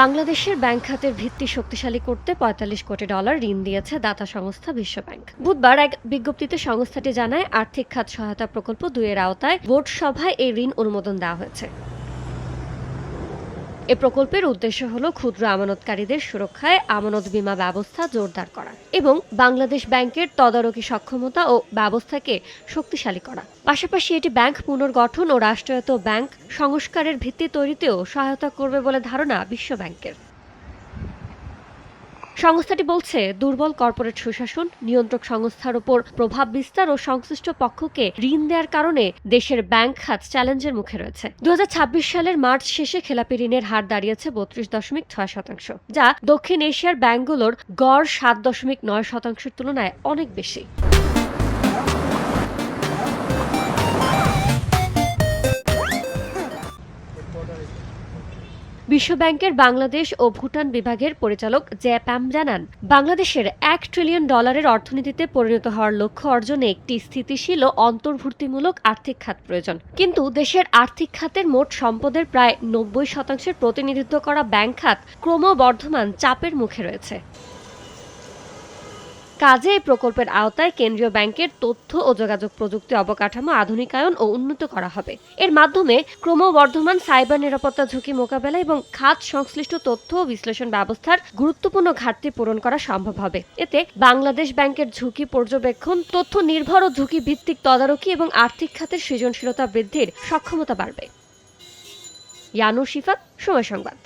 বাংলাদেশের ব্যাংক খাতের ভিত্তি শক্তিশালী করতে $৪৫ কোটি ঋণ দিয়েছে দাতা সংস্থা বিশ্বব্যাংক। বুধবার এক বিজ্ঞপ্তিতে সংস্থাটি জানায়, আর্থিক খাত সহায়তা প্রকল্প ২ এর আওতায় বোর্ড সভায় এই ঋণ অনুমোদন দেওয়া হয়েছে। এ প্রকল্পের উদ্দেশ্য হল ক্ষুদ্র আমানতকারীদের সুরক্ষায় আমানত বীমা ব্যবস্থা জোরদার করা এবং বাংলাদেশ ব্যাংকের তদারকি সক্ষমতা ও ব্যবস্থাকে শক্তিশালী করা। পাশাপাশি এটি ব্যাংক পুনর্গঠন ও রাষ্ট্রায়ত্ত ব্যাংক সংস্কারের ভিত্তি তৈরিতেও সহায়তা করবে বলে ধারণা বিশ্বব্যাংকের। সংস্থাটি বলছে, দুর্বল কর্পোরেট সুশাসন, নিয়ন্ত্রক সংস্থার উপর প্রভাব বিস্তার ও সংশ্লিষ্ট পক্ষকে ঋণ দেওয়ার কারণে দেশের ব্যাংক খাত চ্যালেঞ্জের মুখে রয়েছে। ২০২৬ সালের মার্চ শেষে খেলাপি ঋণের হার দাঁড়িয়েছে ৩২.৬%, যা দক্ষিণ এশিয়ার ব্যাংকগুলোর গড় ৭.৯%-এর তুলনায় অনেক বেশি। বিশ্বব্যাংকের বাংলাদেশ ও ভুটান বিভাগের পরিচালক জে প্যাম জানান, বাংলাদেশের $১ ট্রিলিয়ন অর্থনীতিতে পরিণত হওয়ার লক্ষ্য অর্জনে একটি স্থিতিশীল ও অন্তর্ভুক্তিমূলক আর্থিক খাত প্রয়োজন। কিন্তু দেশের আর্থিক খাতের মোট সম্পদের প্রায় ৯০% প্রতিনিধিত্ব করা ব্যাংক খাত ক্রমবর্ধমান চাপের মুখে রয়েছে। কাজে এই প্রকল্পের আওতায় কেন্দ্রীয় ব্যাংকের তথ্য ও যোগাযোগ প্রযুক্তি অবকাঠামো আধুনিকায়ন ও উন্নত করা হবে। এর মাধ্যমে ক্রমবর্ধমান সাইবার নিরাপত্তা ঝুঁকি মোকাবেলা এবং খাত সংশ্লিষ্ট তথ্য ও বিশ্লেষণ ব্যবস্থার গুরুত্বপূর্ণ ঘাটতি পূরণ করা সম্ভব হবে। এতে বাংলাদেশ ব্যাংকের ঝুঁকি পর্যবেক্ষণ, তথ্য নির্ভর ও ঝুঁকি ভিত্তিক তদারকি এবং আর্থিক খাতের সৃজনশীলতা বৃদ্ধির সক্ষমতা বাড়বে। ইয়ানুর শিফাত, সময় সংবাদ।